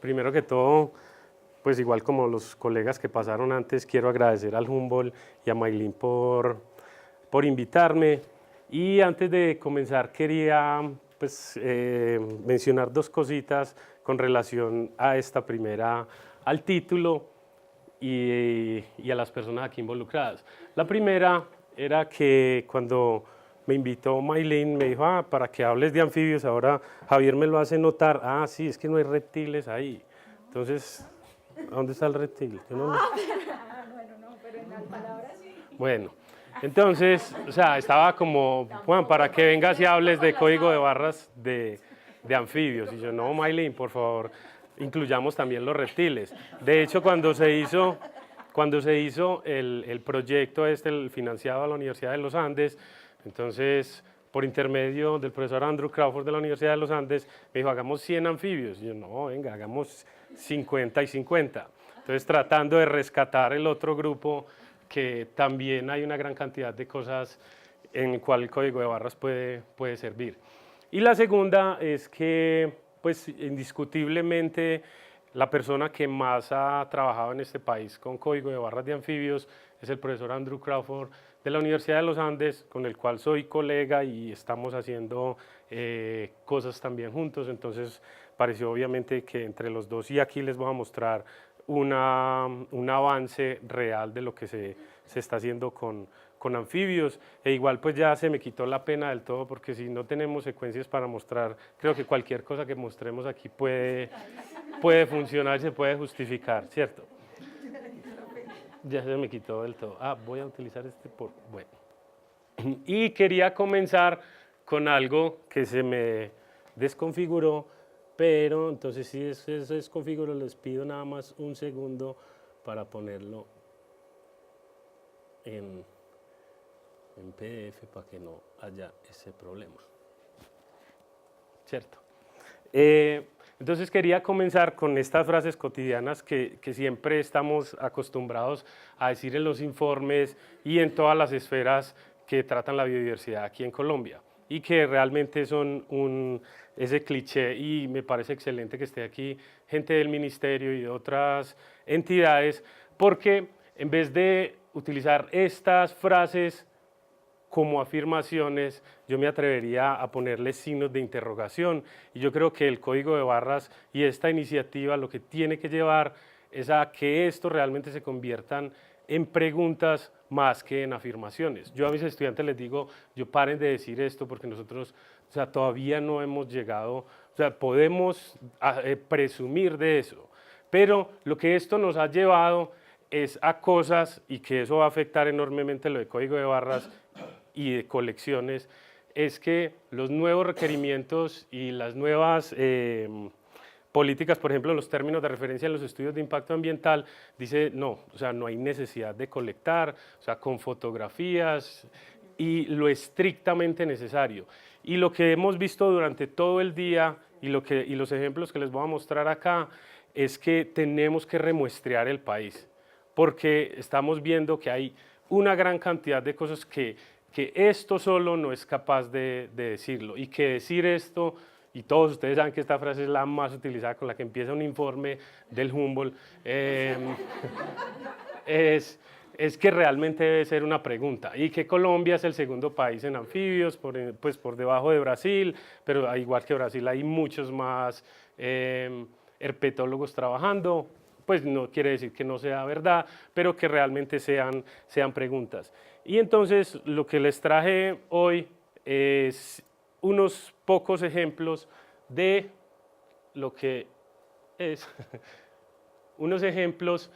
primero que todo, pues igual como los colegas que pasaron antes, quiero agradecer al Humboldt y a Maylin por invitarme. Y antes de comenzar quería pues, mencionar dos cositas con relación a esta primera, al título y a las personas aquí involucradas. La primera era que cuando me invitó Maylin, me dijo, para que hables de anfibios, ahora Javier me lo hace notar, sí, es que no hay reptiles ahí. Entonces, ¿dónde está el reptil? Bueno, no, pero en las palabras sí. Bueno, entonces, o sea, estaba como, Juan, para que vengas y hables de código de barras de anfibios. Y yo, no, Maylin, por favor, incluyamos también los reptiles. De hecho, cuando se hizo el proyecto el financiado a la Universidad de los Andes, entonces, por intermedio del profesor Andrew Crawford de la Universidad de los Andes, me dijo, hagamos 100 anfibios. Y yo, no, venga, hagamos 50 y 50. Entonces, tratando de rescatar el otro grupo, que también hay una gran cantidad de cosas en el cual el código de barras puede servir. Y la segunda es que, pues, indiscutiblemente, la persona que más ha trabajado en este país con código de barras de anfibios es el profesor Andrew Crawford de la Universidad de los Andes, con el cual soy colega y estamos haciendo cosas también juntos. Entonces, pareció obviamente que entre los dos, y aquí les voy a mostrar un avance real de lo que se está haciendo con anfibios, e igual pues ya se me quitó la pena del todo, porque si no tenemos secuencias para mostrar, creo que cualquier cosa que mostremos aquí puede funcionar, se puede justificar, ¿cierto? Ya se me quitó del todo. Voy a utilizar bueno. Y quería comenzar con algo que se me desconfiguró, pero entonces si se desconfiguró, les pido nada más un segundo para ponerlo en PDF para que no haya ese problema. ¿Cierto? Entonces quería comenzar con estas frases cotidianas que siempre estamos acostumbrados a decir en los informes y en todas las esferas que tratan la biodiversidad aquí en Colombia, y que realmente son ese cliché, y me parece excelente que esté aquí gente del ministerio y de otras entidades, porque en vez de utilizar estas frases como afirmaciones, yo me atrevería a ponerles signos de interrogación, y yo creo que el código de barras y esta iniciativa lo que tiene que llevar es a que esto realmente se conviertan en preguntas más que en afirmaciones. Yo a mis estudiantes les digo, paren de decir esto, porque nosotros, o sea, todavía no hemos llegado, o sea, podemos presumir de eso, pero lo que esto nos ha llevado es a cosas, y que eso va a afectar enormemente lo de código de barras y de colecciones, es que los nuevos requerimientos y las nuevas políticas, por ejemplo, los términos de referencia en los estudios de impacto ambiental, dice no, o sea, no hay necesidad de colectar, o sea, con fotografías y lo estrictamente necesario. Y lo que hemos visto durante todo el día y los ejemplos que les voy a mostrar acá es que tenemos que remuestrear el país, porque estamos viendo que hay una gran cantidad de cosas que esto solo no es capaz de decirlo, y que decir esto, y todos ustedes saben que esta frase es la más utilizada, con la que empieza un informe del Humboldt, es que realmente debe ser una pregunta, y que Colombia es el segundo país en anfibios, pues por debajo de Brasil, pero igual que Brasil hay muchos más herpetólogos trabajando. Pues no quiere decir que no sea verdad, pero que realmente sean preguntas. Y entonces lo que les traje hoy es unos pocos ejemplos de lo que es, unos ejemplos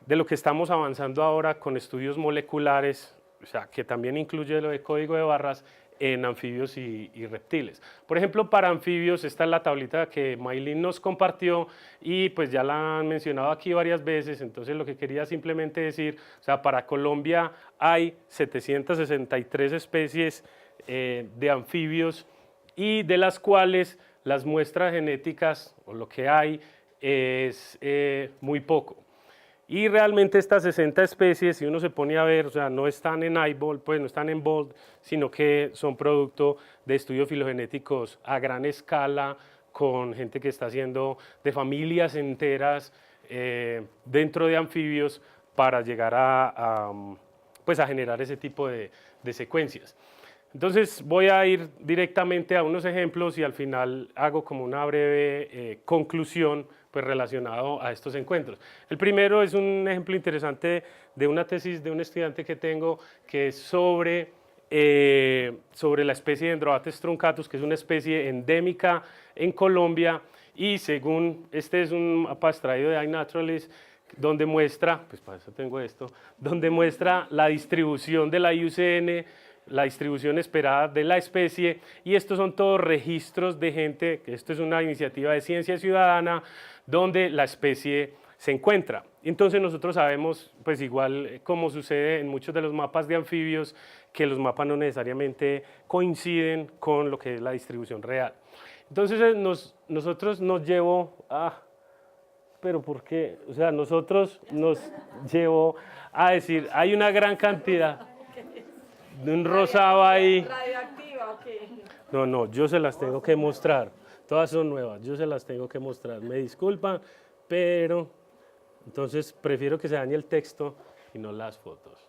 de lo que estamos avanzando ahora con estudios moleculares, o sea, que también incluye lo de código de barras en anfibios y reptiles. Por ejemplo, para anfibios, esta es la tablita que Maylin nos compartió, y pues ya la han mencionado aquí varias veces. Entonces lo que quería simplemente decir, o sea, para Colombia hay 763 especies de anfibios, y de las cuales las muestras genéticas, o lo que hay, es muy poco. Y realmente estas 60 especies, si uno se pone a ver, o sea, no están en iBold, pues no están en Bold, sino que son producto de estudios filogenéticos a gran escala con gente que está haciendo de familias enteras dentro de anfibios para llegar pues a generar ese tipo de secuencias. Entonces voy a ir directamente a unos ejemplos y al final hago como una breve conclusión pues relacionado a estos encuentros. El primero es un ejemplo interesante de una tesis de un estudiante que tengo que es sobre la especie de Dendrobates truncatus, que es una especie endémica en Colombia, y según, este es un mapa extraído de iNaturalist, donde muestra, pues para eso tengo esto, donde muestra la distribución de la IUCN, la distribución esperada de la especie, y estos son todos registros de gente, que esto es una iniciativa de ciencia ciudadana, donde la especie se encuentra. Entonces nosotros sabemos, pues igual como sucede en muchos de los mapas de anfibios, que los mapas no necesariamente coinciden con lo que es la distribución real. Entonces nosotros nos llevó a... pero ¿por qué? O sea, nosotros nos llevó a decir, hay una gran cantidad de un rosado ahí. ¿Radioactiva o qué? No, yo se las tengo que mostrar. Todas son nuevas, yo se las tengo que mostrar. Me disculpan, pero entonces prefiero que se dañe el texto y no las fotos.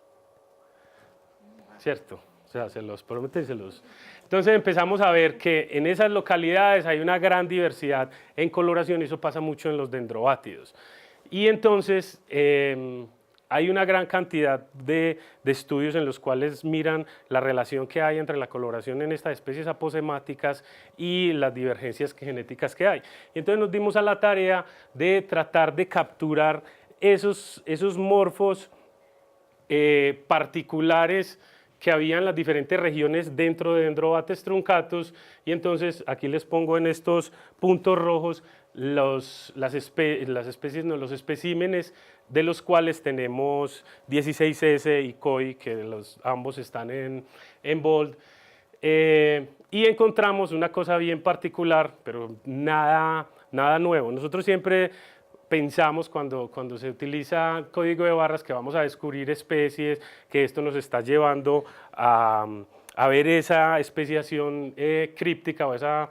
¿Cierto? O sea, se los prometo y se los... Entonces empezamos a ver que en esas localidades hay una gran diversidad en coloración y eso pasa mucho en los dendrobátidos. Y entonces hay una gran cantidad de estudios en los cuales miran la relación que hay entre la coloración en estas especies aposemáticas y las divergencias genéticas que hay. Y entonces nos dimos a la tarea de tratar de capturar esos morfos particulares que había en las diferentes regiones dentro de Dendrobates truncatus, y entonces aquí les pongo en estos puntos rojos los especímenes de los cuales tenemos 16S y COI, que ambos están en bold, y encontramos una cosa bien particular, pero nada nuevo. Nosotros siempre pensamos cuando se utiliza código de barras que vamos a descubrir especies, que esto nos está llevando a ver esa especiación críptica o esa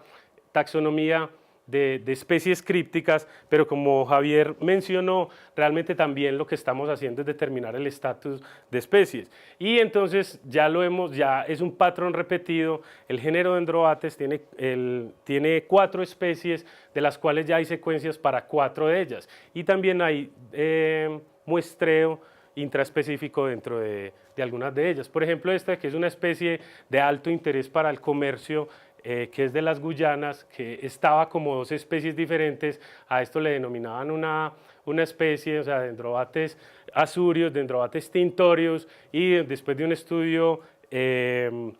taxonomía de especies crípticas, pero como Javier mencionó, realmente también lo que estamos haciendo es determinar el estatus de especies. Y entonces ya es un patrón repetido. El género Dendrobates tiene 4 especies, de las cuales ya hay secuencias para 4 de ellas. Y también hay muestreo intraespecífico dentro de algunas de ellas. Por ejemplo, esta que es una especie de alto interés para el comercio, que es de las Guyanas, que estaba como 2 especies diferentes. A esto le denominaban una especie, o sea, Dendrobates azurius, Dendrobates tintorius, y después de un estudio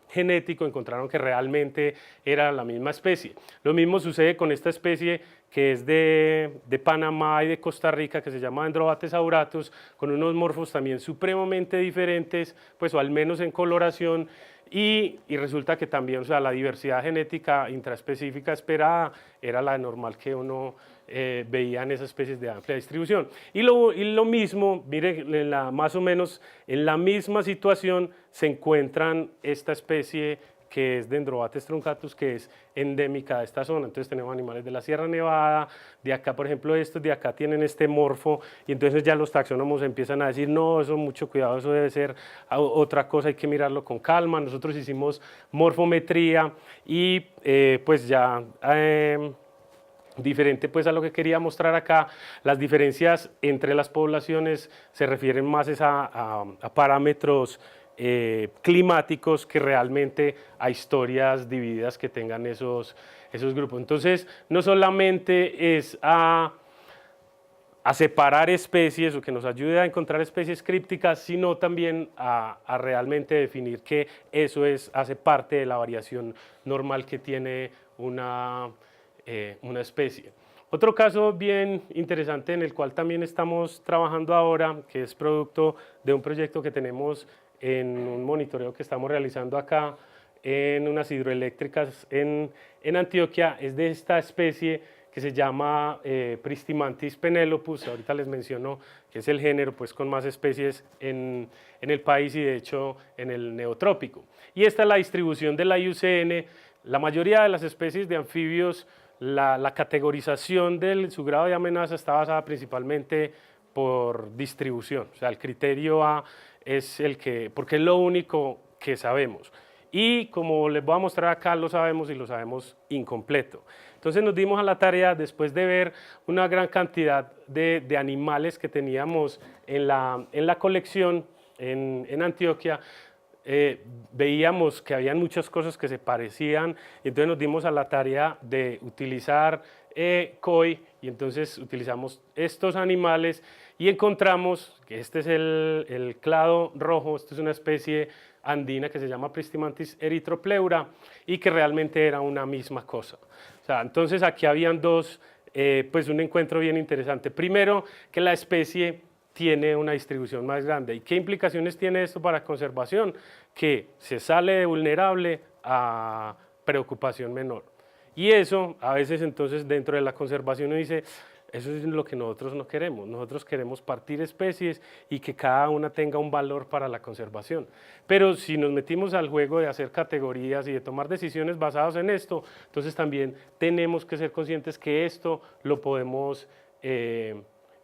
genético encontraron que realmente era la misma especie. Lo mismo sucede con esta especie que es de Panamá y de Costa Rica, que se llama Dendrobates auratus, con unos morfos también supremamente diferentes, pues o al menos en coloración, y resulta que también, o sea, la diversidad genética intraespecífica esperada era la normal que uno veía en esas especies de amplia distribución. Y lo mismo, mire, más o menos en la misma situación se encuentran esta especie que es Dendrobates truncatus, que es endémica de esta zona. Entonces tenemos animales de la Sierra Nevada, de acá, por ejemplo, estos de acá tienen este morfo, y entonces ya los taxónomos empiezan a decir, no, eso mucho cuidado, eso debe ser otra cosa, hay que mirarlo con calma. Nosotros hicimos morfometría y pues ya... diferente pues a lo que quería mostrar acá, las diferencias entre las poblaciones se refieren más a parámetros climáticos que realmente a historias divididas que tengan esos grupos. Entonces, no solamente es a separar especies o que nos ayude a encontrar especies crípticas, sino también a realmente definir que eso hace parte de la variación normal que tiene una especie. Otro caso bien interesante en el cual también estamos trabajando ahora, que es producto de un proyecto que tenemos en un monitoreo que estamos realizando acá en unas hidroeléctricas en Antioquia, es de esta especie que se llama Pristimantis penelopus. Ahorita les menciono que es el género pues, con más especies en el país y de hecho en el neotrópico. Y esta es la distribución de la IUCN. La mayoría de las especies de anfibios la categorización de su grado de amenaza está basada principalmente por distribución, o sea, el criterio A es el que, porque es lo único que sabemos. Y como les voy a mostrar acá, lo sabemos y lo sabemos incompleto. Entonces nos dimos a la tarea, después de ver una gran cantidad de animales que teníamos en la colección en Antioquia, veíamos que habían muchas cosas que se parecían, y entonces nos dimos a la tarea de utilizar COI, y entonces utilizamos estos animales y encontramos que este es el clado rojo, esto es una especie andina que se llama Pristimantis erythropleura y que realmente era una misma cosa. O sea, entonces aquí habían dos, pues un encuentro bien interesante. Primero, que la especie tiene una distribución más grande. ¿Y qué implicaciones tiene esto para conservación? Que se sale de vulnerable a preocupación menor. Y eso, a veces entonces dentro de la conservación uno dice, eso es lo que nosotros no queremos. Nosotros queremos partir especies y que cada una tenga un valor para la conservación. Pero si nos metimos al juego de hacer categorías y de tomar decisiones basadas en esto, entonces también tenemos que ser conscientes que esto lo podemos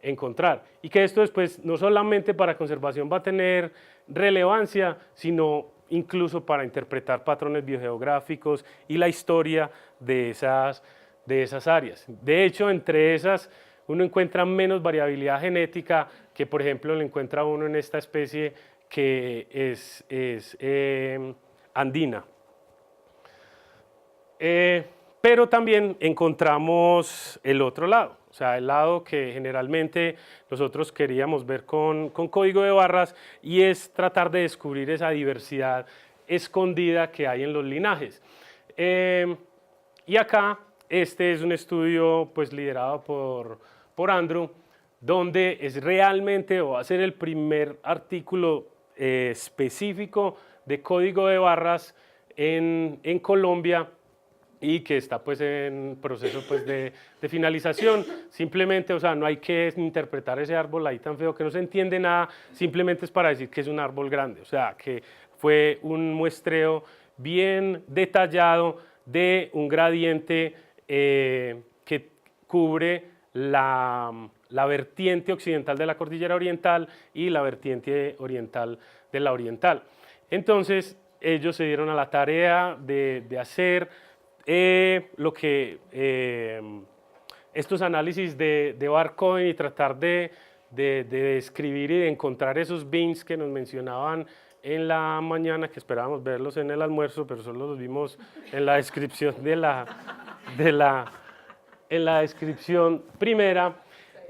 encontrar y que esto después no solamente para conservación va a tener relevancia, sino incluso para interpretar patrones biogeográficos y la historia de esas áreas. De hecho, entre esas uno encuentra menos variabilidad genética que, por ejemplo, le encuentra uno en esta especie que es andina. Pero también encontramos el otro lado, o sea, el lado que generalmente nosotros queríamos ver con código de barras, y es tratar de descubrir esa diversidad escondida que hay en los linajes. Y acá, este es un estudio pues liderado por Andrew, donde es realmente, o va a ser el primer artículo específico de código de barras en Colombia, y que está pues en proceso pues de finalización. Simplemente, o sea, no hay que interpretar ese árbol ahí tan feo que no se entiende nada, simplemente es para decir que es un árbol grande, o sea, que fue un muestreo bien detallado de un gradiente que cubre la vertiente occidental de la cordillera oriental y la vertiente oriental de la oriental. Entonces, ellos se dieron a la tarea de hacer lo que estos análisis de Barcoin y tratar de describir y de encontrar esos bins que nos mencionaban en la mañana, que esperábamos verlos en el almuerzo, pero solo los vimos en la descripción en la descripción primera.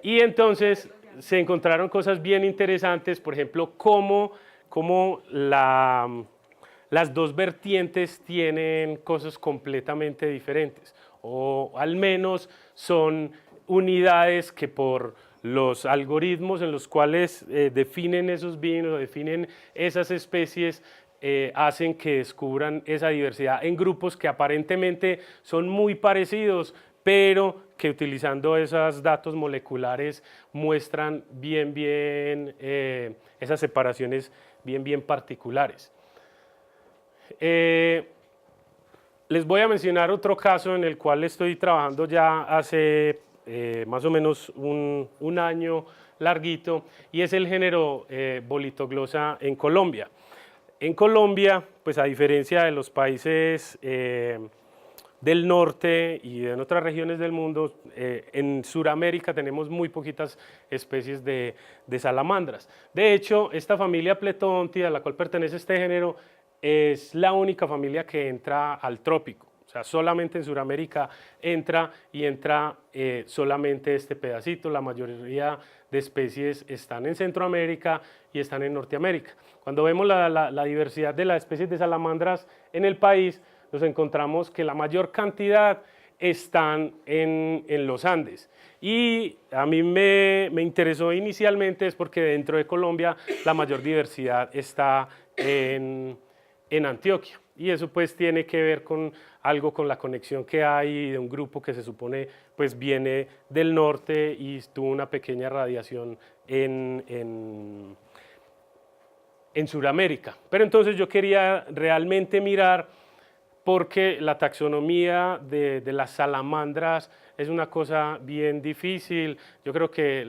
Y entonces se encontraron cosas bien interesantes, por ejemplo, cómo las dos vertientes tienen cosas completamente diferentes, o al menos son unidades que por los algoritmos en los cuales definen esos vinos o definen esas especies, hacen que descubran esa diversidad en grupos que aparentemente son muy parecidos, pero que utilizando esos datos moleculares muestran bien esas separaciones bien particulares. Les voy a mencionar otro caso en el cual estoy trabajando ya hace más o menos un año larguito, y es el género Bolitoglossa en Colombia. En Colombia, pues a diferencia de los países del norte y en otras regiones del mundo, en Sudamérica tenemos muy poquitas especies de salamandras. De hecho, esta familia Pletodontia, a la cual pertenece este género, es la única familia que entra al trópico. O sea, solamente en Sudamérica entra solamente este pedacito. La mayoría de especies están en Centroamérica y están en Norteamérica. Cuando vemos la diversidad de las especies de salamandras en el país, nos encontramos que la mayor cantidad están en los Andes. Y a mí me interesó inicialmente es porque dentro de Colombia la mayor diversidad está en Antioquia, y eso pues tiene que ver con algo, con la conexión que hay de un grupo que se supone pues viene del norte y tuvo una pequeña radiación en Sudamérica. Pero entonces yo quería realmente mirar porque la taxonomía de las salamandras es una cosa bien difícil. Yo creo que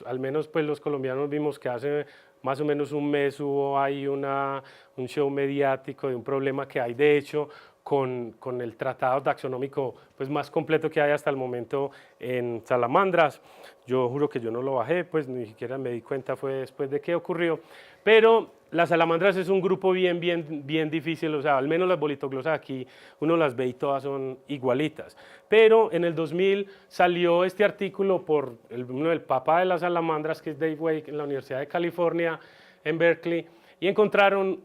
al menos pues los colombianos vimos que hace más o menos un mes hubo ahí un show mediático de un problema que hay de hecho con el tratado taxonómico pues, más completo que hay hasta el momento en salamandras. Yo juro que yo no lo bajé, pues ni siquiera me di cuenta fue después de qué ocurrió, pero las salamandras es un grupo bien difícil, o sea, al menos las bolitoglosas aquí uno las ve y todas son igualitas. Pero en el 2000 salió este artículo por uno del papá de las salamandras, que es Dave Wake, en la Universidad de California, en Berkeley, y encontraron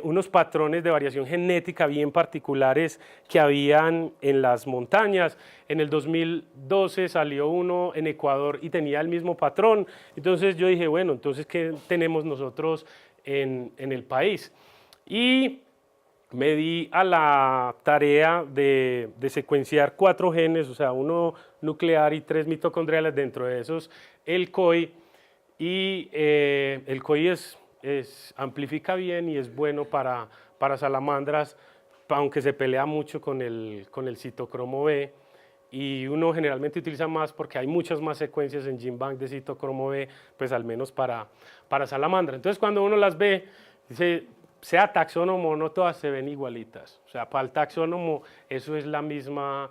unos patrones de variación genética bien particulares que habían en las montañas. En el 2012 salió uno en Ecuador y tenía el mismo patrón. Entonces yo dije, bueno, entonces ¿qué tenemos nosotros en el país? Y me di a la tarea de secuenciar 4 genes, o sea, uno nuclear y 3 mitocondriales, dentro de esos el COI, y el COI amplifica bien y es bueno para salamandras, aunque se pelea mucho con el citocromo B, y uno generalmente utiliza más porque hay muchas más secuencias en GenBank de citocromo B, pues al menos para salamandra. Entonces cuando uno las ve, sea taxónomo o no, todas se ven igualitas. O sea, para el taxónomo eso es la misma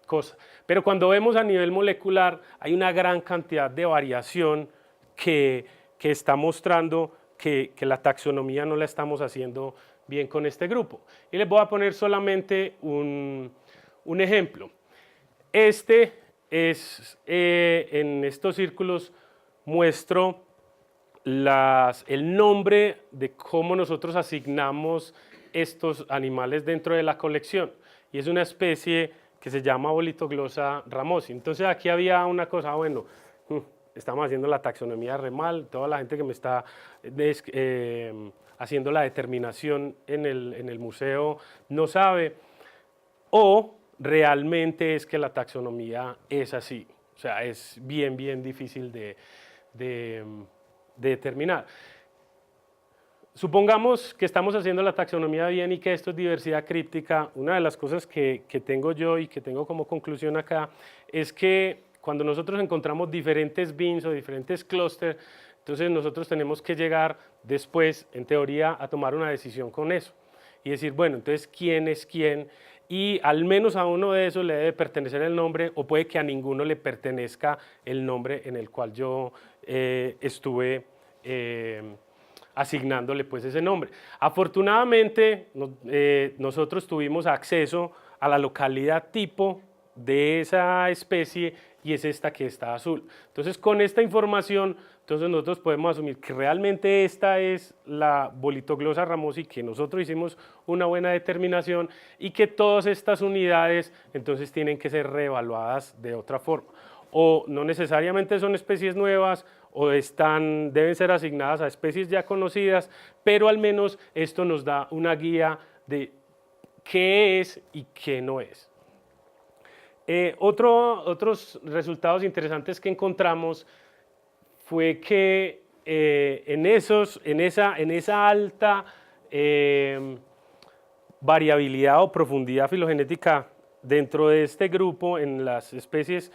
cosa. Pero cuando vemos a nivel molecular, hay una gran cantidad de variación que está mostrando que la taxonomía no la estamos haciendo bien con este grupo. Y les voy a poner solamente un ejemplo. Este es, en estos círculos muestro el nombre de cómo nosotros asignamos estos animales dentro de la colección. Y es una especie que se llama Bolitoglossa ramosi. Entonces aquí había una cosa, bueno, estamos haciendo la taxonomía re mal, toda la gente que me está haciendo la determinación en el museo no sabe, o realmente es que la taxonomía es así, o sea, es bien difícil de determinar. Supongamos que estamos haciendo la taxonomía bien y que esto es diversidad críptica. Una de las cosas que tengo yo y que tengo como conclusión acá es que cuando nosotros encontramos diferentes bins o diferentes clústeres, entonces nosotros tenemos que llegar después, en teoría, a tomar una decisión con eso y decir, bueno, entonces, ¿quién es quién? Y al menos a uno de esos le debe pertenecer el nombre, o puede que a ninguno le pertenezca el nombre en el cual yo estuve asignándole pues ese nombre. Afortunadamente, nosotros tuvimos acceso a la localidad tipo de esa especie y es esta que está azul. Entonces, con esta información, entonces nosotros podemos asumir que realmente esta es la Bolitoglossa ramosi, que nosotros hicimos una buena determinación y que todas estas unidades entonces tienen que ser reevaluadas de otra forma. O no necesariamente son especies nuevas o deben ser asignadas a especies ya conocidas, pero al menos esto nos da una guía de qué es y qué no es. Otros resultados interesantes que encontramos fue que en esa alta variabilidad o profundidad filogenética dentro de este grupo, en las especies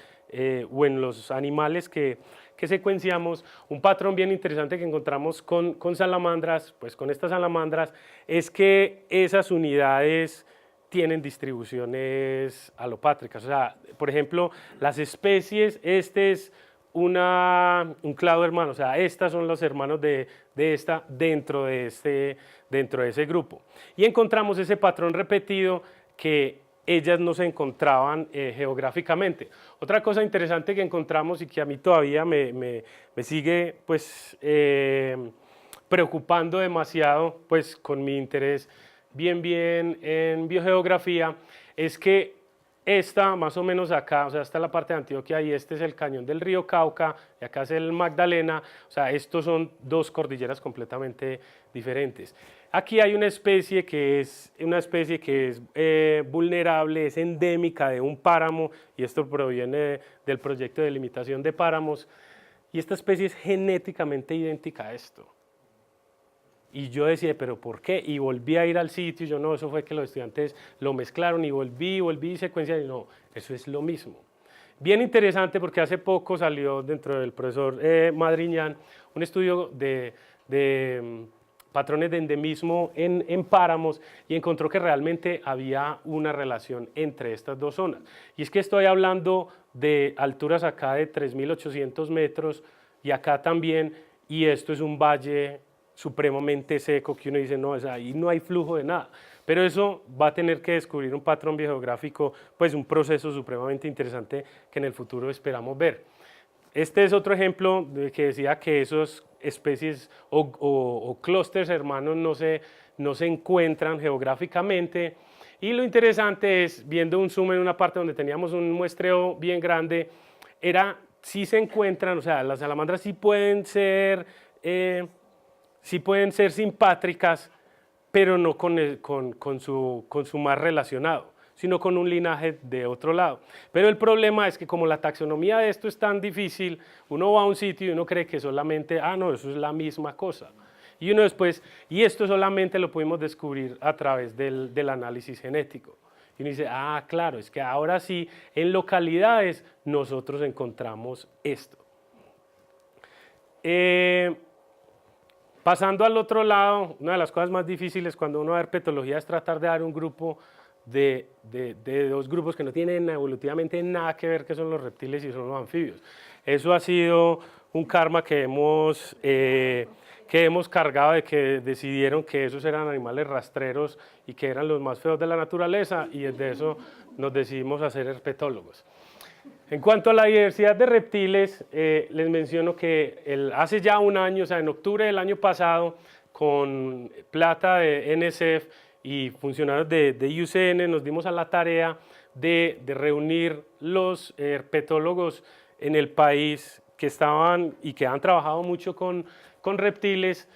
o en los animales que secuenciamos, un patrón bien interesante que encontramos con salamandras, pues con estas salamandras, es que esas unidades tienen distribuciones alopátricas. O sea, por ejemplo, las especies, este es un clado hermano, o sea, estas son los hermanos de esta dentro de ese grupo. Y encontramos ese patrón repetido que ellas no se encontraban geográficamente. Otra cosa interesante que encontramos y que a mí todavía me sigue pues, preocupando demasiado pues, con mi interés bien en biogeografía, es que esta más o menos acá, o sea, esta es la parte de Antioquia y este es el cañón del río Cauca y acá es el Magdalena, o sea, estos son dos cordilleras completamente diferentes. Aquí hay una especie que es vulnerable, es endémica de un páramo y esto proviene del proyecto de limitación de páramos y esta especie es genéticamente idéntica a esto. Y yo decía, ¿pero por qué? Y volví a ir al sitio, y yo no, eso fue que los estudiantes lo mezclaron y volví secuencia y no, eso es lo mismo. Bien interesante porque hace poco salió dentro del profesor Madriñán un estudio de patrones de endemismo en páramos y encontró que realmente había una relación entre estas dos zonas. Y es que estoy hablando de alturas acá de 3.800 metros y acá también, y esto es un valle supremamente seco que uno dice, no, ahí no hay flujo de nada. Pero eso va a tener que descubrir un patrón biogeográfico, pues un proceso supremamente interesante que en el futuro esperamos ver. Este es otro ejemplo de que decía que esas especies o clústeres hermanos no se encuentran geográficamente. Y lo interesante es, viendo un zoom en una parte donde teníamos un muestreo bien grande, sí se encuentran, o sea, las salamandras sí pueden ser simpátricas, pero no con su más relacionado, sino con un linaje de otro lado. Pero el problema es que como la taxonomía de esto es tan difícil, uno va a un sitio y uno cree que solamente, no, eso es la misma cosa. Y uno después, y esto solamente lo pudimos descubrir a través del análisis genético. Y uno dice, claro, es que ahora sí, en localidades nosotros encontramos esto. Pasando al otro lado, una de las cosas más difíciles cuando uno va a ver herpetología es tratar de dar un grupo de dos grupos que no tienen evolutivamente nada que ver, que son los reptiles y son los anfibios. Eso ha sido un karma que hemos cargado de que decidieron que esos eran animales rastreros y que eran los más feos de la naturaleza, y de eso nos decidimos a ser herpetólogos. En cuanto a la diversidad de reptiles, les menciono que hace ya un año, o sea, en octubre del año pasado, con plata de NSF y funcionarios de IUCN, nos dimos a la tarea de reunir los herpetólogos en el país que estaban y que han trabajado mucho con reptiles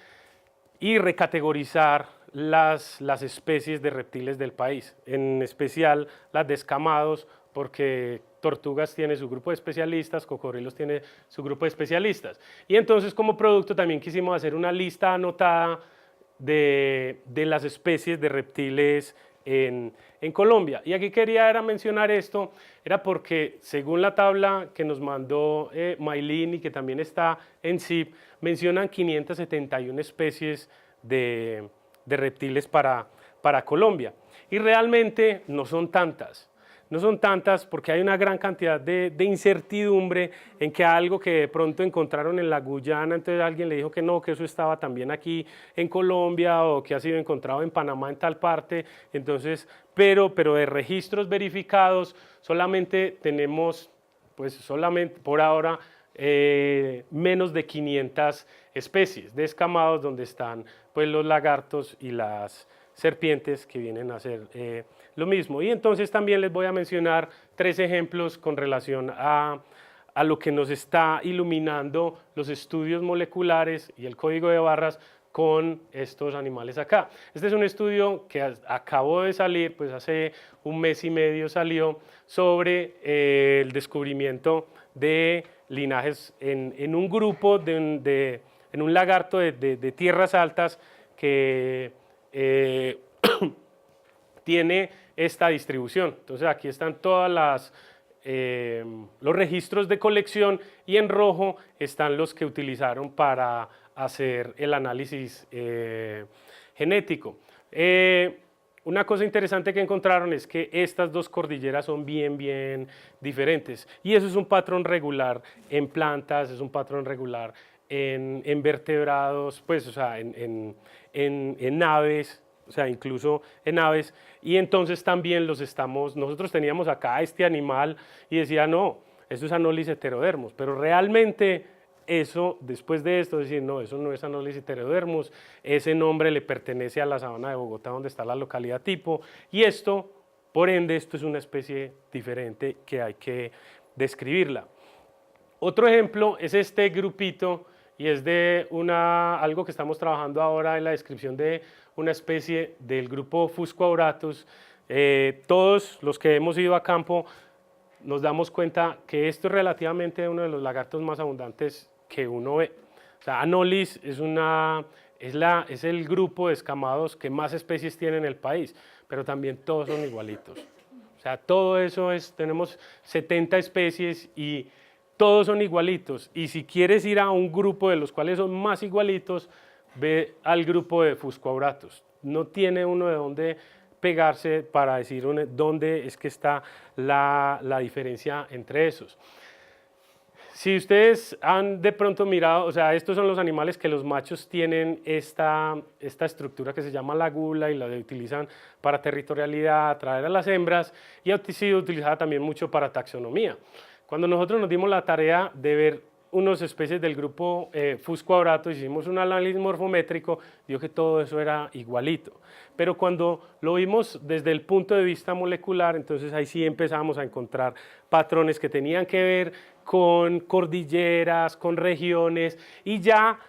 y recategorizar las especies de reptiles del país, en especial las de escamados, porque tortugas tiene su grupo de especialistas, cocodrilos tiene su grupo de especialistas. Y entonces como producto también quisimos hacer una lista anotada de las especies de reptiles en Colombia. Y aquí quería mencionar esto, era porque según la tabla que nos mandó Maylin y que también está en CIP, mencionan 571 especies de reptiles para Colombia. Y realmente no son tantas. No son tantas porque hay una gran cantidad de incertidumbre en que algo que de pronto encontraron en la Guyana, entonces alguien le dijo que no, que eso estaba también aquí en Colombia, o que ha sido encontrado en Panamá en tal parte. Entonces, pero de registros verificados solamente tenemos, pues solamente por ahora, menos de 500 especies de escamados, donde están pues los lagartos y las serpientes, que vienen a ser lo mismo. Y entonces también les voy a mencionar 3 ejemplos con relación a lo que nos está iluminando los estudios moleculares y el código de barras con estos animales acá. Este es un estudio que acabó de salir, pues hace un mes y medio salió, sobre el descubrimiento de linajes en un grupo, en un lagarto de tierras altas que tiene esta distribución. Entonces aquí están todas los registros de colección, y en rojo están los que utilizaron para hacer el análisis genético. Una cosa interesante que encontraron es que estas dos cordilleras son bien diferentes, y eso es un patrón regular en plantas, es un patrón regular en vertebrados, pues, o sea, en aves, o sea, incluso en aves. Y entonces también nosotros teníamos acá este animal y decía, no, eso es Anolis heterodermus, pero realmente eso, después de esto, decir, no, eso no es Anolis heterodermus, ese nombre le pertenece a la sabana de Bogotá, donde está la localidad tipo, y esto, por ende, esto es una especie diferente que hay que describirla. Otro ejemplo es este grupito, y es de algo que estamos trabajando ahora en la descripción de una especie del grupo Fuscoauratus. Todos los que hemos ido a campo nos damos cuenta que esto es relativamente uno de los lagartos más abundantes que uno ve. O sea, Anolis es una es el grupo de escamados que más especies tiene en el país, pero también todos son igualitos. O sea, todo eso tenemos 70 especies y todos son igualitos. Y si quieres ir a un grupo de los cuales son más igualitos, ve al grupo de Fuscoauratus. No tiene uno de dónde pegarse para decir dónde es que está la diferencia entre esos. Si ustedes han de pronto mirado, o sea, estos son los animales que los machos tienen esta estructura que se llama la gula y la utilizan para territorialidad, atraer a las hembras, y ha sido utilizada también mucho para taxonomía. Cuando nosotros nos dimos la tarea de ver unas especies del grupo Fuscoauratus, hicimos un análisis morfométrico, dio que todo eso era igualito. Pero cuando lo vimos desde el punto de vista molecular, entonces ahí sí empezamos a encontrar patrones que tenían que ver con cordilleras, con regiones, y ya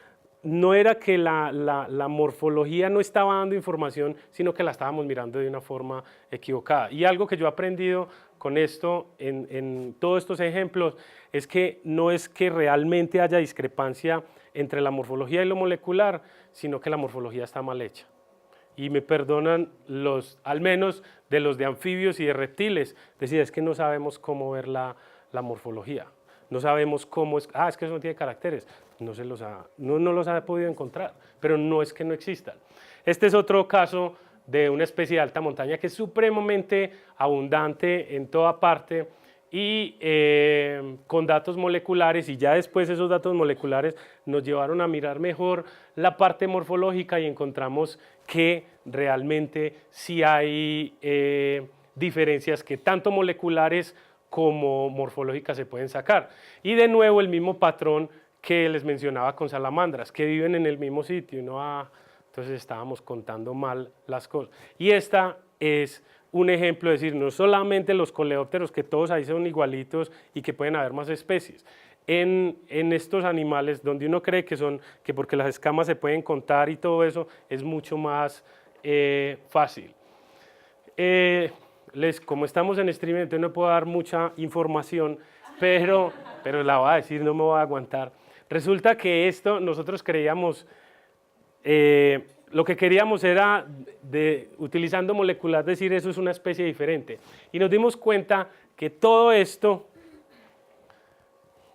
no era que la morfología no estaba dando información, sino que la estábamos mirando de una forma equivocada. Y algo que yo he aprendido con esto, en todos estos ejemplos, es que no es que realmente haya discrepancia entre la morfología y lo molecular, sino que la morfología está mal hecha. Y me perdonan al menos de los de anfibios y de reptiles, decir, es que no sabemos cómo ver la morfología. No sabemos cómo es que eso no tiene caracteres, no los ha podido encontrar, pero no es que no existan. Este es otro caso de una especie de alta montaña que es supremamente abundante en toda parte y con datos moleculares, y ya después esos datos moleculares nos llevaron a mirar mejor la parte morfológica y encontramos que realmente sí hay diferencias que tanto moleculares como morfológicas se pueden sacar. Y de nuevo el mismo patrón que les mencionaba con salamandras, que viven en el mismo sitio, y entonces estábamos contando mal las cosas. Y esta es un ejemplo, es decir, no solamente los coleópteros, que todos ahí son igualitos y que pueden haber más especies. En estos animales, donde uno cree que porque las escamas se pueden contar y todo eso, es mucho más fácil. Como estamos en streaming, entonces no puedo dar mucha información, pero la voy a decir, no me voy a aguantar. Resulta que nosotros creíamos, lo que queríamos era, utilizando molecular, decir eso es una especie diferente. Y nos dimos cuenta que todo esto,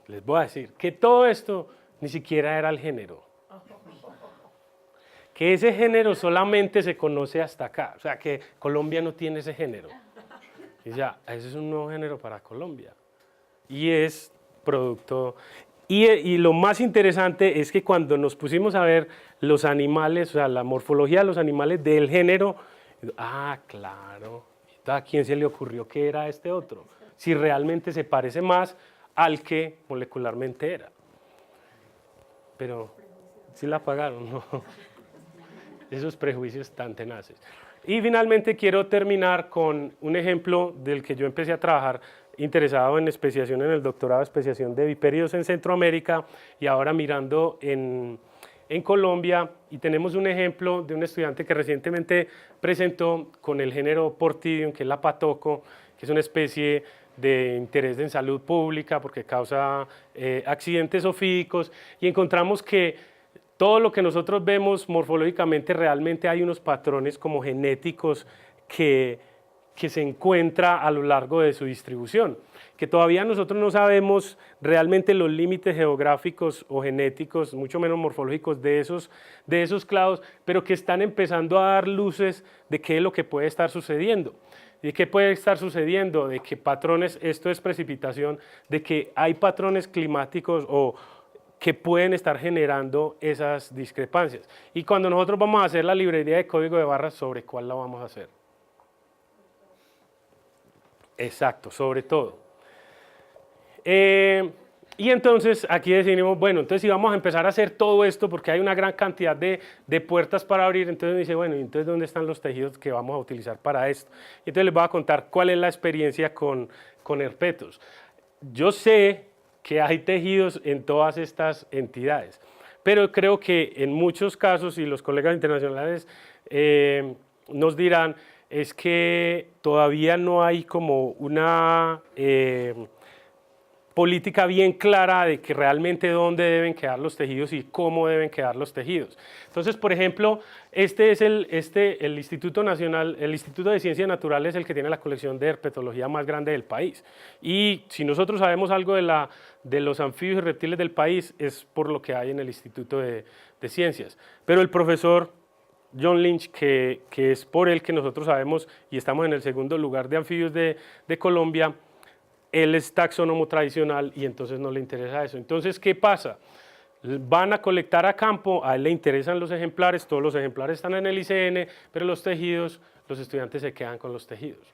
les voy a decir, que todo esto ni siquiera era el género. Que ese género solamente se conoce hasta acá, o sea que Colombia no tiene ese género. Y ya, ese es un nuevo género para Colombia. Y es producto. Y lo más interesante es que cuando nos pusimos a ver los animales, o sea, la morfología de los animales del género, claro, ¿a quién se le ocurrió que era este otro? Si realmente se parece más al que molecularmente era. Pero, ¿sí la apagaron? No. Esos prejuicios tan tenaces. Y finalmente quiero terminar con un ejemplo del que yo empecé a trabajar interesado en especiación en el doctorado de especiación de vipéridos en Centroamérica y ahora mirando en Colombia, y tenemos un ejemplo de un estudiante que recientemente presentó con el género Portidium, que es la patoco, que es una especie de interés en salud pública porque causa accidentes ofídicos, y encontramos que todo lo que nosotros vemos morfológicamente realmente hay unos patrones como genéticos que se encuentra a lo largo de su distribución, que todavía nosotros no sabemos realmente los límites geográficos o genéticos, mucho menos morfológicos de esos clados, pero que están empezando a dar luces de qué es lo que puede estar sucediendo. ¿Y qué puede estar sucediendo? De que patrones, esto es precipitación, de que hay patrones climáticos o que pueden estar generando esas discrepancias. Y cuando nosotros vamos a hacer la librería de código de barras, ¿sobre cuál la vamos a hacer? Exacto, sobre todo. Y entonces aquí decidimos, bueno, entonces si vamos a empezar a hacer todo esto, porque hay una gran cantidad de puertas para abrir, entonces me dice, bueno, ¿y entonces dónde están los tejidos que vamos a utilizar para esto? Y entonces les voy a contar cuál es la experiencia con herpetos. Yo sé que hay tejidos en todas estas entidades, pero creo que en muchos casos, y los colegas internacionales nos dirán, es que todavía no hay como una política bien clara de que realmente dónde deben quedar los tejidos y cómo deben quedar los tejidos. Entonces, por ejemplo, este es el Instituto Nacional, el Instituto de Ciencias Naturales, el que tiene la colección de herpetología más grande del país. Y si nosotros sabemos algo de los anfibios y reptiles del país, es por lo que hay en el Instituto de Ciencias. Pero el profesor John Lynch, que es por él que nosotros sabemos y estamos en el segundo lugar de anfibios de Colombia, él es taxónomo tradicional y entonces no le interesa eso. Entonces, ¿qué pasa? Van a colectar a campo, a él le interesan los ejemplares, todos los ejemplares están en el ICN, pero los tejidos, los estudiantes se quedan con los tejidos.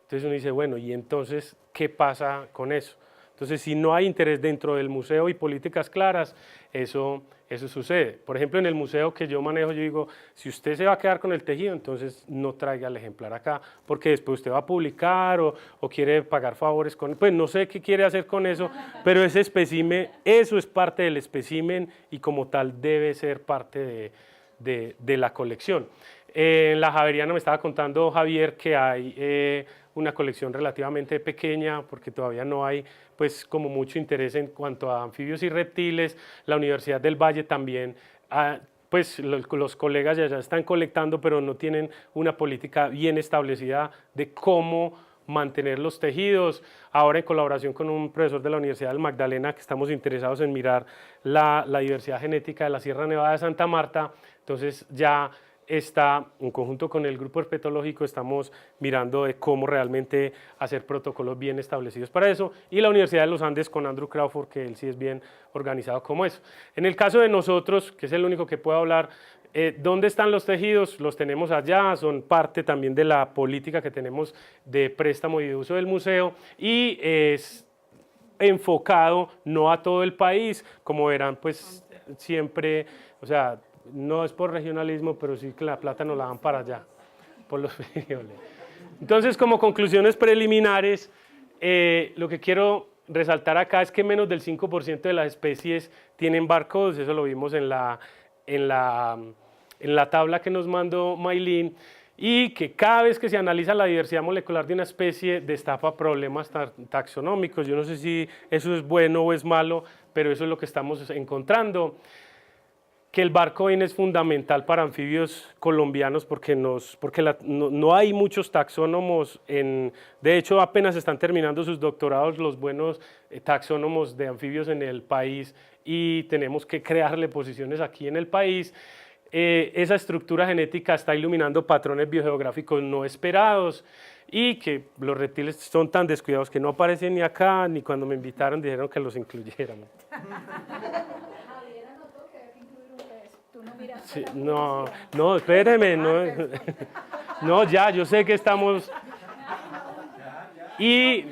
Entonces uno dice, bueno, ¿y entonces qué pasa con eso? Entonces, si no hay interés dentro del museo y políticas claras, eso sucede. Por ejemplo, en el museo que yo manejo, yo digo, si usted se va a quedar con el tejido, entonces no traiga el ejemplar acá, porque después usted va a publicar o quiere pagar favores con, pues no sé qué quiere hacer con eso, pero ese espécimen, eso es parte del espécimen y como tal debe ser parte de la colección. En la Javeriana me estaba contando Javier que hay una colección relativamente pequeña porque todavía no hay pues como mucho interés en cuanto a anfibios y reptiles. La Universidad del Valle también, pues los colegas ya están colectando, pero no tienen una política bien establecida de cómo mantener los tejidos. Ahora en colaboración con un profesor de la Universidad del Magdalena que estamos interesados en mirar la diversidad genética de la Sierra Nevada de Santa Marta, entonces ya está, en conjunto con el grupo herpetológico, estamos mirando de cómo realmente hacer protocolos bien establecidos para eso, y la Universidad de los Andes con Andrew Crawford, que él sí es bien organizado como eso. En el caso de nosotros, que es el único que puedo hablar, ¿dónde están los tejidos? Los tenemos allá, son parte también de la política que tenemos de préstamo y de uso del museo, y es enfocado no a todo el país, como verán, pues siempre, o sea, no es por regionalismo, pero sí que la plata nos la dan para allá, por los frijoles. Entonces, como conclusiones preliminares, lo que quiero resaltar acá es que menos del 5% de las especies tienen barcodes, eso lo vimos en la tabla que nos mandó Maylin, y que cada vez que se analiza la diversidad molecular de una especie destapa problemas taxonómicos. Yo no sé si eso es bueno o es malo, pero eso es lo que estamos encontrando. Que el barcoding es fundamental para anfibios colombianos porque no hay muchos taxónomos, de hecho apenas están terminando sus doctorados los buenos taxónomos de anfibios en el país y tenemos que crearle posiciones aquí en el país. Esa estructura genética está iluminando patrones biogeográficos no esperados y que los reptiles son tan descuidados que no aparecen ni acá ni cuando me invitaron dijeron que los incluyéramos. Sí, no, espéreme, no, ya, yo sé que estamos, y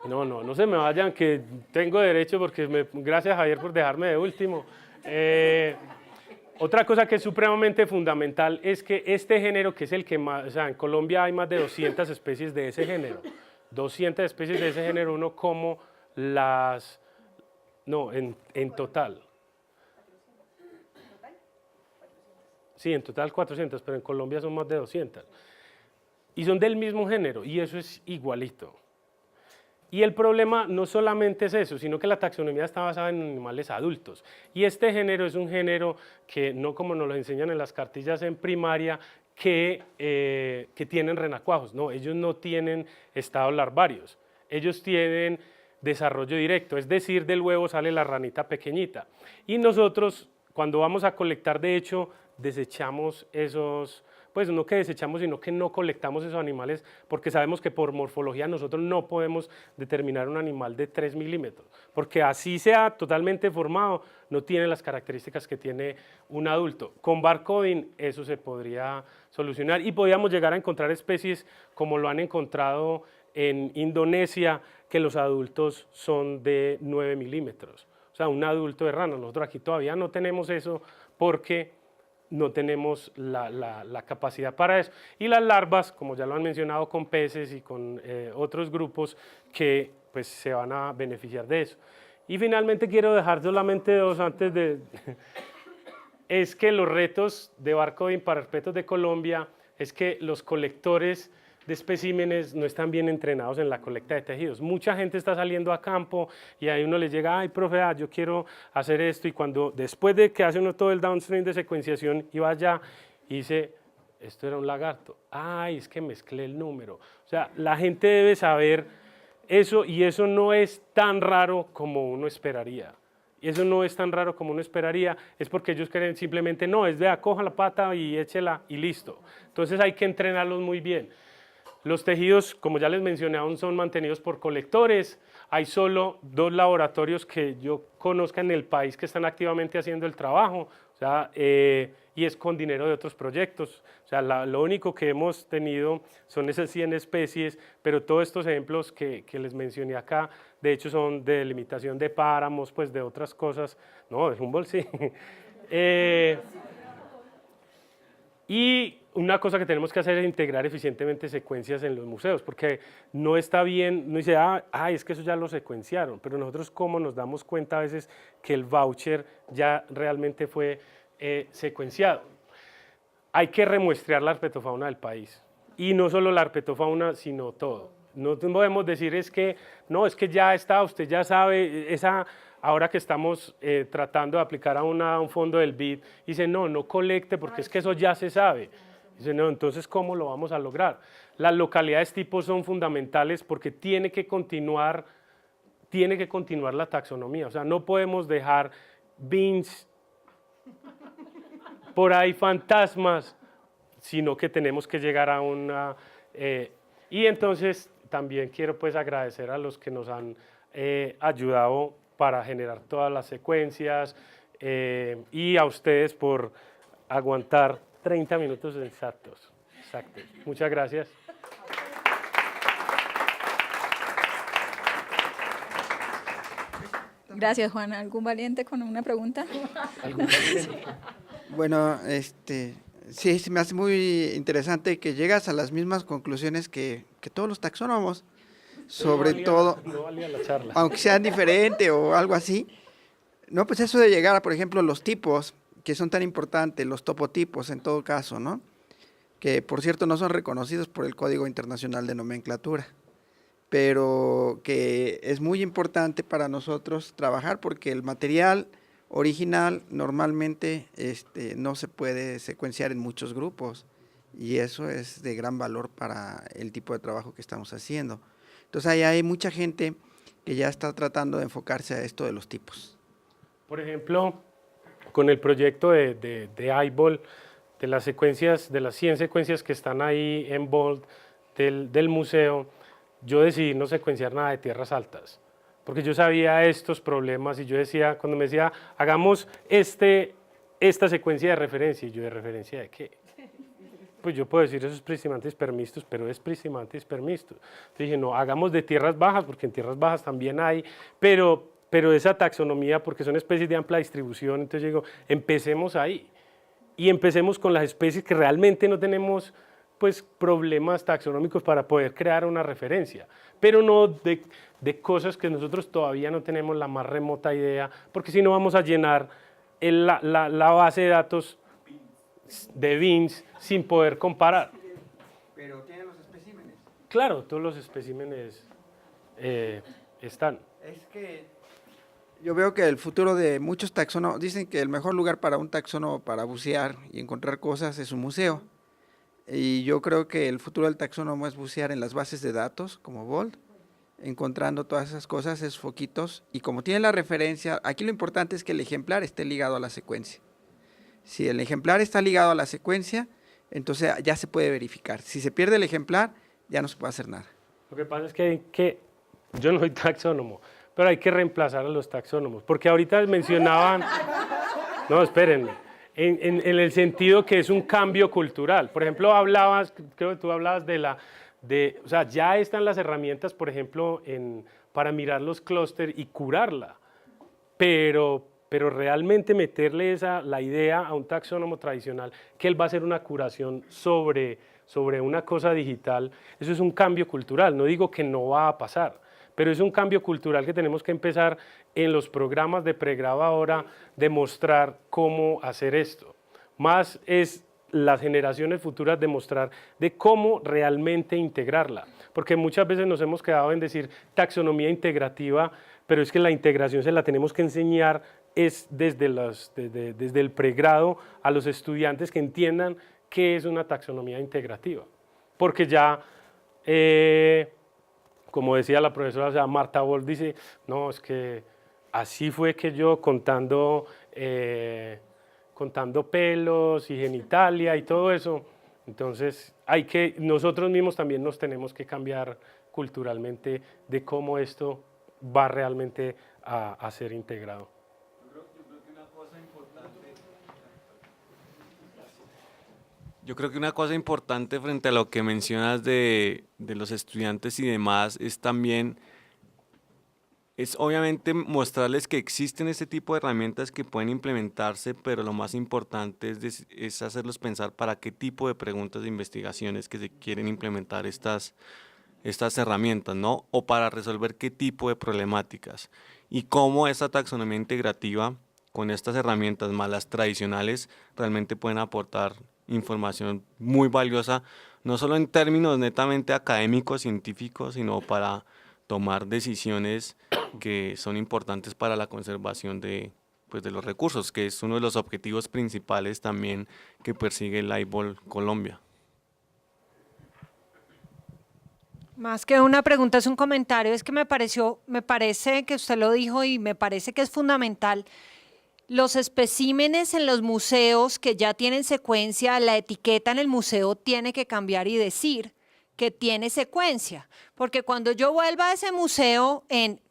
no se me vayan, que tengo derecho, porque gracias Javier por dejarme de último. Otra cosa que es supremamente fundamental es que este género, que es el que más, o sea, en Colombia hay más de 200 especies de ese género, 200 especies de ese género, uno como las, no, en total. Sí, en total 400, pero en Colombia son más de 200. Y son del mismo género, y eso es igualito. Y el problema no solamente es eso, sino que la taxonomía está basada en animales adultos. Y este género es un género que, no como nos lo enseñan en las cartillas en primaria, que tienen renacuajos. No, ellos no tienen estados larvarios. Ellos tienen desarrollo directo, es decir, del huevo sale la ranita pequeñita. Y nosotros, cuando vamos a colectar, de hecho, desechamos esos, pues no que desechamos, sino que no colectamos esos animales porque sabemos que por morfología nosotros no podemos determinar un animal de 3 milímetros, porque así sea totalmente formado, no tiene las características que tiene un adulto. Con barcoding eso se podría solucionar y podríamos llegar a encontrar especies como lo han encontrado en Indonesia, que los adultos son de 9 milímetros, o sea, un adulto de rana. Nosotros aquí todavía no tenemos eso porque no tenemos la capacidad para eso. Y las larvas, como ya lo han mencionado con peces y con otros grupos que pues, se van a beneficiar de eso. Y finalmente quiero dejar solamente dos antes de... es que los retos de barcoding para herpetos de Colombia es que los colectores de especímenes no están bien entrenados en la colecta de tejidos. Mucha gente está saliendo a campo y ahí uno les llega, ay, profe, yo quiero hacer esto, y cuando después de que hace uno todo el downstream de secuenciación y va allá y dice, esto era un lagarto, ay, es que mezclé el número. O sea, la gente debe saber eso, y eso no es tan raro como uno esperaría. Eso no es tan raro como uno esperaría, es porque ellos creen simplemente, no, es de coja la pata y échela y listo. Entonces hay que entrenarlos muy bien. Los tejidos, como ya les mencioné, aún son mantenidos por colectores. Hay solo 2 laboratorios que yo conozca en el país que están activamente haciendo el trabajo, o sea, y es con dinero de otros proyectos. O sea, lo único que hemos tenido son esas 100 especies, pero todos estos ejemplos que les mencioné acá, de hecho son de delimitación de páramos, pues de otras cosas. No, de Humboldt sí. Y una cosa que tenemos que hacer es integrar eficientemente secuencias en los museos, porque no está bien, no dice, es que eso ya lo secuenciaron, pero nosotros cómo nos damos cuenta a veces que el voucher ya realmente fue secuenciado. Hay que remuestrear la herpetofauna del país, y no solo la herpetofauna, sino todo. No podemos decir es que ya está, usted ya sabe, ahora que estamos tratando de aplicar a un fondo del BID, dice no colecte porque es que eso ya se sabe. Dice no, entonces ¿cómo lo vamos a lograr? Las localidades tipo son fundamentales porque tiene que continuar la taxonomía, o sea, no podemos dejar bins por ahí fantasmas, sino que tenemos que llegar a una... y entonces también quiero pues agradecer a los que nos han ayudado para generar todas las secuencias, y a ustedes por aguantar 30 minutos exactos. Muchas gracias. Gracias, Juan. ¿Algún valiente con una pregunta? Bueno, sí, se me hace muy interesante que llegas a las mismas conclusiones que todos los taxónomos, sobre todo, no valía la charla. aunque sean diferentes o algo así. No, pues eso de llegar a, por ejemplo, los tipos, que son tan importantes, los topotipos en todo caso, ¿no? Que, por cierto, no son reconocidos por el Código Internacional de Nomenclatura, pero que es muy importante para nosotros trabajar porque el material original normalmente no se puede secuenciar en muchos grupos, y eso es de gran valor para el tipo de trabajo que estamos haciendo. Entonces ahí hay mucha gente que ya está tratando de enfocarse a esto de los tipos. Por ejemplo, con el proyecto de iBold, de las secuencias, de las 100 secuencias que están ahí en Bold del museo, yo decidí no secuenciar nada de tierras altas, porque yo sabía estos problemas, y yo decía, cuando me decía, hagamos esta secuencia de referencia, y yo, ¿de referencia de qué? Pues yo puedo decir esos prismantes permistus, pero es prismantes permistus. Entonces dije, no, hagamos de tierras bajas, porque en tierras bajas también hay, pero esa taxonomía, porque son especies de amplia distribución, entonces yo digo, empecemos ahí, y empecemos con las especies que realmente no tenemos pues problemas taxonómicos para poder crear una referencia, pero no de cosas que nosotros todavía no tenemos la más remota idea, porque si no vamos a llenar la base de datos de bins sin poder comparar. Pero tienen los especímenes. Claro, todos los especímenes están. Es que yo veo que el futuro de muchos taxónomos, dicen que el mejor lugar para un taxónomo para bucear y encontrar cosas es un museo. Y yo creo que el futuro del taxónomo es bucear en las bases de datos, como Bold, encontrando todas esas cosas, esos foquitos, y como tiene la referencia, aquí lo importante es que el ejemplar esté ligado a la secuencia. Si el ejemplar está ligado a la secuencia, entonces ya se puede verificar. Si se pierde el ejemplar, ya no se puede hacer nada. Lo que pasa es que yo no soy taxónomo, pero hay que reemplazar a los taxónomos, porque ahorita mencionaban, no, espérenme, en el sentido que es un cambio cultural. Por ejemplo, creo que tú hablabas o sea, ya están las herramientas, por ejemplo, para mirar los clústeres y curarla, pero realmente meterle la idea a un taxónomo tradicional, que él va a hacer una curación sobre una cosa digital, eso es un cambio cultural. No digo que no va a pasar, pero es un cambio cultural que tenemos que empezar en los programas de pregrado ahora, de mostrar cómo hacer esto. Más es las generaciones futuras demostrar de cómo realmente integrarla, porque muchas veces nos hemos quedado en decir taxonomía integrativa, pero es que la integración se la tenemos que enseñar es desde el pregrado a los estudiantes que entiendan qué es una taxonomía integrativa, porque ya, como decía la profesora, o sea, Marta Wolf dice, no, es que así fue que yo contando pelos y genitalia y todo eso, entonces nosotros mismos también nos tenemos que cambiar culturalmente de cómo esto va realmente a ser integrado. Yo creo que una cosa importante frente a lo que mencionas de los estudiantes y demás es también, es obviamente mostrarles que existen este tipo de herramientas que pueden implementarse, pero lo más importante es hacerlos pensar para qué tipo de preguntas de investigaciones que se quieren implementar estas herramientas, ¿no? O para resolver qué tipo de problemáticas y cómo esta taxonomía integrativa con estas herramientas más las tradicionales realmente pueden aportar información muy valiosa, no solo en términos netamente académicos, científicos, sino para tomar decisiones que son importantes para la conservación de los recursos, que es uno de los objetivos principales también que persigue el AIBOL Colombia. Más que una pregunta, es un comentario, es que me parece que usted lo dijo y me parece que es fundamental. Los especímenes en los museos que ya tienen secuencia, la etiqueta en el museo tiene que cambiar y decir que tiene secuencia, porque cuando yo vuelva a ese museo en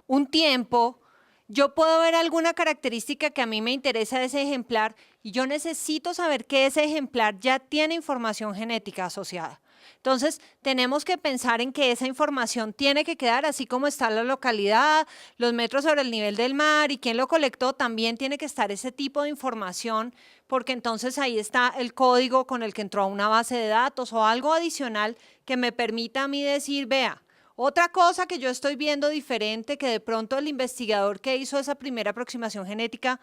un tiempo, yo puedo ver alguna característica que a mí me interesa de ese ejemplar y yo necesito saber que ese ejemplar ya tiene información genética asociada. Entonces, tenemos que pensar en que esa información tiene que quedar así como está la localidad, los metros sobre el nivel del mar y quién lo colectó, también tiene que estar ese tipo de información, porque entonces ahí está el código con el que entró a una base de datos o algo adicional que me permita a mí decir, vea, otra cosa que yo estoy viendo diferente, que de pronto el investigador que hizo esa primera aproximación genética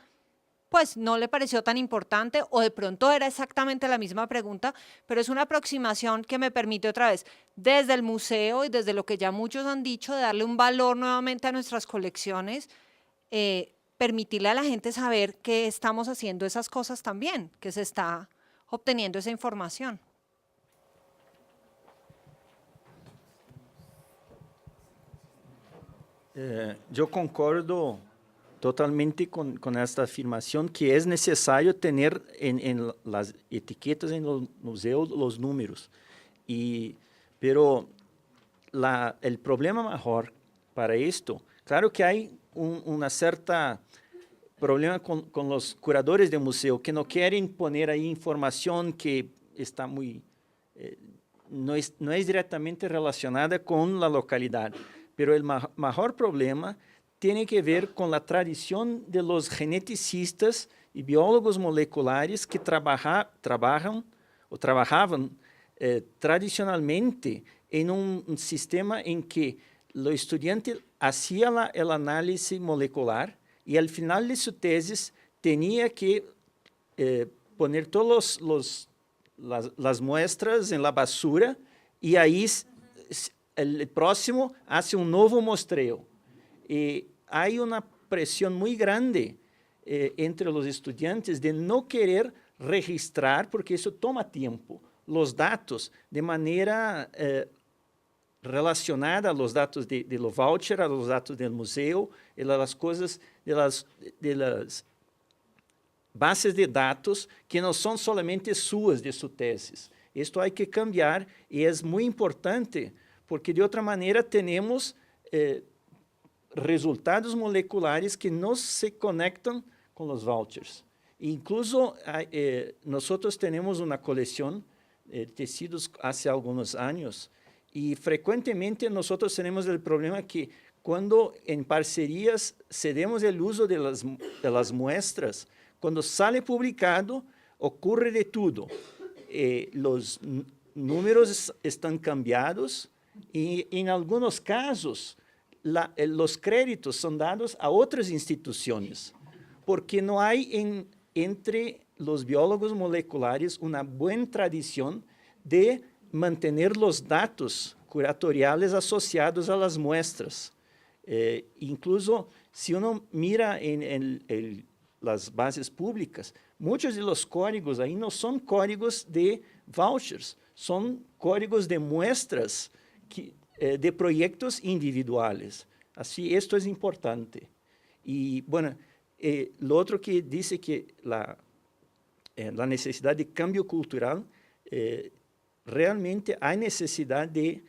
pues no le pareció tan importante o de pronto era exactamente la misma pregunta, pero es una aproximación que me permite otra vez, desde el museo y desde lo que ya muchos han dicho, de darle un valor nuevamente a nuestras colecciones, permitirle a la gente saber que estamos haciendo esas cosas también, que se está obteniendo esa información. Yo concordo totalmente con esta afirmación que es necesario tener en las etiquetas en los museos los números. Pero el problema mejor para esto, claro que hay una cierta problema con los curadores de museo que no quieren poner ahí información que está muy, no es directamente relacionada con la localidad, pero el mejor problema tiene que ver con la tradición de los geneticistas y biólogos moleculares que trabajaban tradicionalmente en un sistema en que el estudiante hacía el análisis molecular y al final de su tesis tenía que poner todas las muestras en la basura y ahí el próximo hace un nuevo muestreo. Hay una presión muy grande entre los estudiantes de no querer registrar, porque eso toma tiempo, los datos de manera relacionada a los datos de los voucher, a los datos del museo, y las cosas de las bases de datos que no son solamente suas de su tesis. Esto hay que cambiar y es muy importante, porque de otra manera tenemos resultados moleculares que no se conectan con los vouchers. Incluso nosotros tenemos una colección de tecidos hace algunos años y frecuentemente nosotros tenemos el problema que cuando en parcerías cedemos el uso de las muestras, cuando sale publicado ocurre de todo. Los números están cambiados y en algunos casos los créditos son dados a otras instituciones, porque no hay entre los biólogos moleculares una buena tradición de mantener los datos curatoriales asociados a las muestras. Incluso si uno mira en las bases públicas, muchos de los códigos ahí no son códigos de vouchers, son códigos de muestras de proyectos individuales. Así, esto es importante. Y bueno, lo otro que dice que la necesidad de cambio cultural, realmente hay necesidad de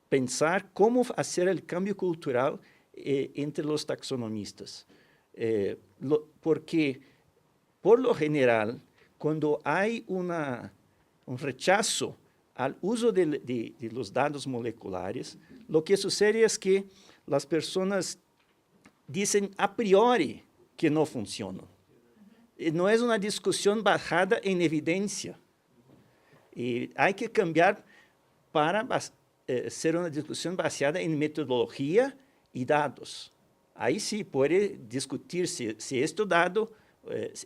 pensar cómo hacer el cambio cultural entre los taxonomistas. Porque, por lo general, cuando hay un rechazo al uso de los datos moleculares, lo que sucede es que las personas dicen a priori que no funcionan. No es una discusión basada en evidencia. Y hay que cambiar para ser una discusión basada en metodología y datos. Ahí sí puede discutir si este dado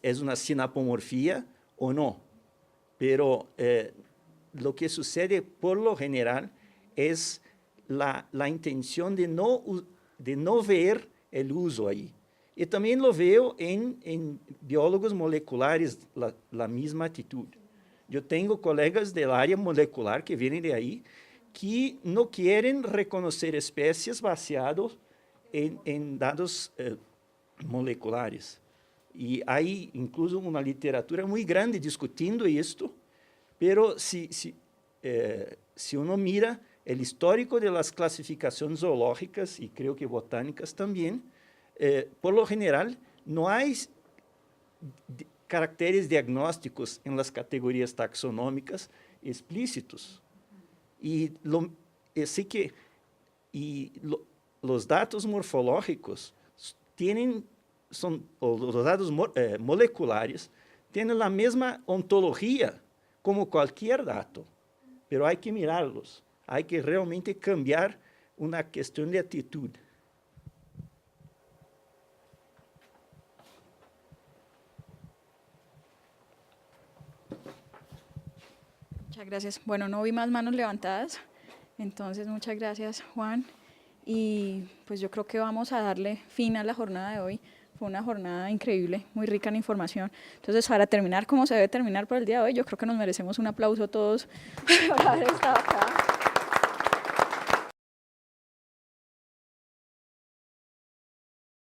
es una sinapomorfía o no. Pero lo que sucede por lo general es la intención de no ver el uso ahí. Y también lo veo en biólogos moleculares, la misma actitud. Yo tengo colegas del área molecular que vienen de ahí que no quieren reconocer especies basadas en datos moleculares. Y hay incluso una literatura muy grande discutiendo esto, pero si uno mira el histórico de las clasificaciones zoológicas, y creo que botánicas también, por lo general no hay caracteres diagnósticos en las categorías taxonómicas explícitos. Y los datos morfológicos los datos moleculares tienen la misma ontología como cualquier dato, pero hay que mirarlos, hay que realmente cambiar una cuestión de actitud. Muchas gracias. Bueno, no vi más manos levantadas, entonces muchas gracias, Juan. Y pues yo creo que vamos a darle fin a la jornada de hoy. Fue una jornada increíble, muy rica en información. Entonces, para terminar como se debe terminar por el día de hoy, yo creo que nos merecemos un aplauso todos por haber estado acá.